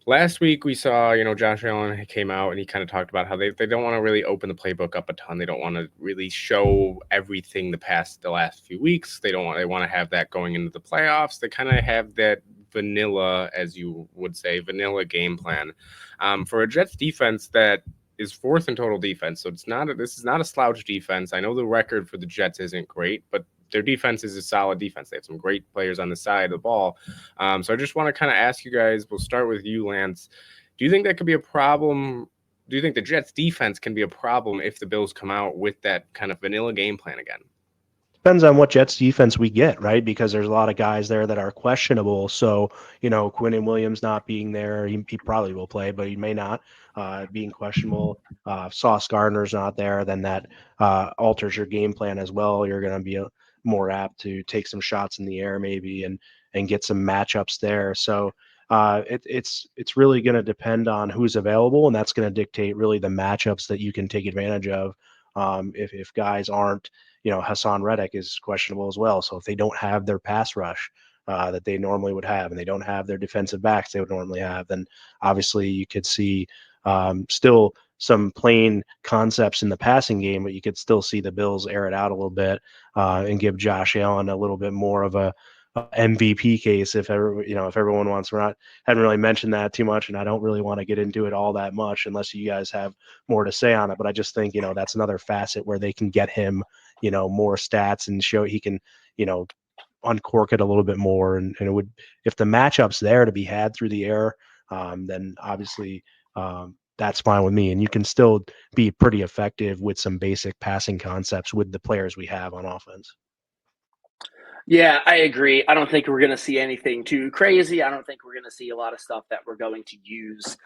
Last week we saw, Josh Allen came out and he kind of talked about how they don't want to really open the playbook up a ton. They don't want to really show everything the last few weeks. They want to have that going into the playoffs. They kind of have that vanilla, as you would say, vanilla game plan. For a Jets defense that is fourth in total defense. So this is not a slouch defense. I know the record for the Jets isn't great, but their defense is a solid defense. They have some great players on the side of the ball. So I just want to kind of ask you guys, we'll start with you, Lance. Do you think that could be a problem? Do you think the Jets defense can be a problem if the Bills come out with that kind of vanilla game plan again? Depends on what Jets defense we get, right? Because there's a lot of guys there that are questionable. So, Quinnen Williams not being there, he probably will play, but he may not, being questionable. Sauce Gardner's not there, then that alters your game plan as well. You're going to be more apt to take some shots in the air maybe and get some matchups there. So it's really going to depend on who's available, and that's going to dictate really the matchups that you can take advantage of. If guys aren't, Hassan Reddick is questionable as well. So if they don't have their pass rush that they normally would have, and they don't have their defensive backs they would normally have, then obviously you could see still some plain concepts in the passing game, but you could still see the Bills air it out a little bit and give Josh Allen a little bit more of a MVP case if everyone wants. Haven't really mentioned that too much, and I don't really want to get into it all that much unless you guys have more to say on it. But I just think that's another facet where they can get him more stats and show he can uncork it a little bit more, and it would, if the matchup's there to be had through the air, then obviously that's fine with me, and you can still be pretty effective with some basic passing concepts with the players we have on offense. Yeah, I agree. I don't think we're going to see anything too crazy. I don't think we're going to see a lot of stuff that we're going to use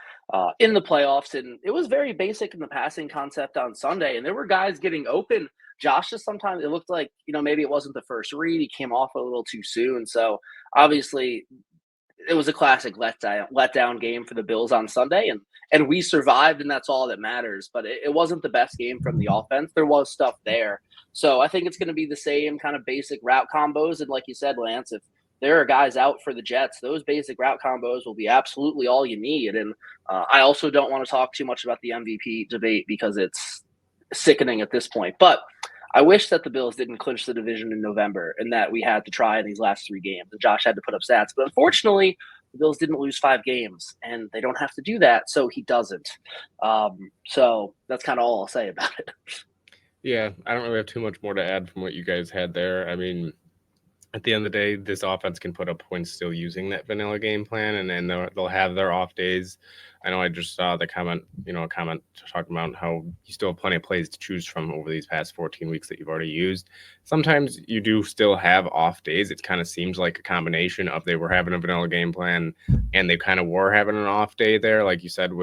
in the playoffs. And it was very basic in the passing concept on Sunday. And there were guys getting open. Josh, just sometimes it looked like, maybe it wasn't the first read. He came off a little too soon. So obviously it was a classic letdown game for the Bills on Sunday, and we survived, and that's all that matters. But it wasn't the best game from the offense. There was stuff there, so I think it's going to be the same kind of basic route combos. And like you said, Lance, if there are guys out for the Jets, those basic route combos will be absolutely all you need. And I also don't want to talk too much about the MVP debate because it's sickening at this point, but I wish that the Bills didn't clinch the division in November and that we had to try these last 3 games. And Josh had to put up stats. But unfortunately, the Bills didn't lose 5 games, and they don't have to do that, so he doesn't. So that's kind of all I'll say about it. Yeah, I don't really have too much more to add from what you guys had there. I mean, at the end of the day, this offense can put up points still using that vanilla game plan, and then they'll have their off days. I know I just saw the comment, a comment talking about how you still have plenty of plays to choose from over these past 14 weeks that you've already used. Sometimes you do still have off days. It kind of seems like a combination of they were having a vanilla game plan and they kind of were having an off day there. Like you said,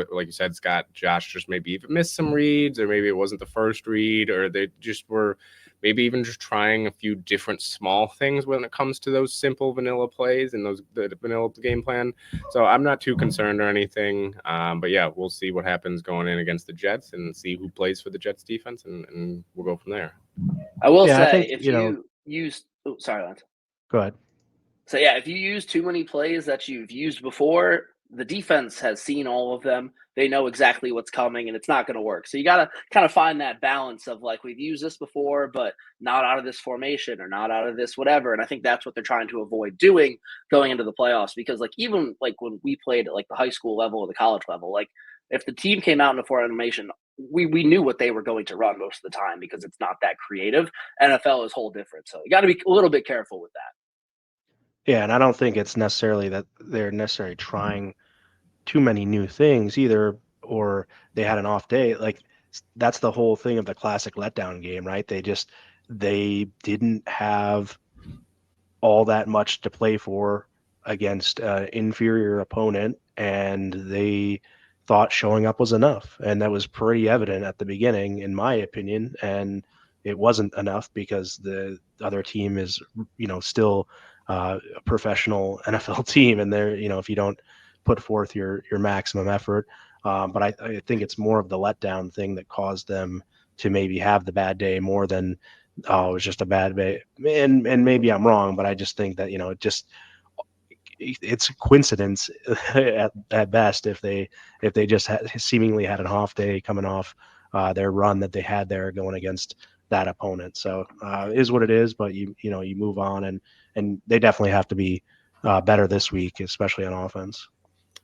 Scott, Josh just maybe even missed some reads, or maybe it wasn't the first read, or they just were maybe even just trying a few different small things when it comes to those simple vanilla plays and the vanilla game plan. So I'm not too concerned or anything. But yeah, we'll see what happens going in against the Jets and see who plays for the Jets defense, and we'll go from there. I will say, I think, if you use – sorry, Lance. Go ahead. So, yeah, if you use too many plays that you've used before, the defense has seen all of them. They know exactly what's coming, and it's not going to work. So you got to kind of find that balance of, like, we've used this before, but not out of this formation or not out of this whatever. And I think that's what they're trying to avoid doing going into the playoffs, because, like, even, like, when we played at, like, the high school level or the college level, like, if the team came out in a formation, we knew what they were going to run most of the time because it's not that creative. NFL is whole different. So you got to be a little bit careful with that. Yeah, and I don't think it's necessarily that they're necessarily trying too many new things either, or they had an off day. Like, that's the whole thing of the classic letdown game, right? They didn't have all that much to play for against an inferior opponent, and they thought showing up was enough. And that was pretty evident at the beginning, in my opinion. And it wasn't enough because the other team is, still a professional NFL team, and they're, if you don't put forth your maximum effort. But I think it's more of the letdown thing that caused them to maybe have the bad day more than, it was just a bad day. And maybe I'm wrong, but I just think that, it's a coincidence at best if they just seemingly had an off day coming off their run that they had there going against that opponent. So it is what it is, but you move on, and they definitely have to be better this week, especially on offense.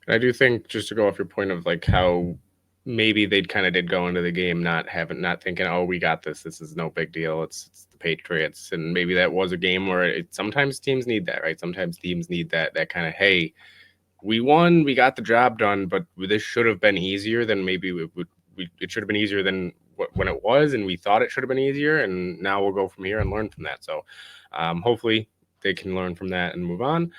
I do think, just to go off your point of like how maybe they kind of did go into the game not thinking, oh, we got this. This is no big deal. It's the Patriots, and maybe that was a game where sometimes teams need that, right? Sometimes teams need that kind of, hey, we won, we got the job done, but this should have been easier than maybe it should have been easier than when it was, and we thought it should have been easier, and now we'll go from here and learn from that. So hopefully they can learn from that and move on.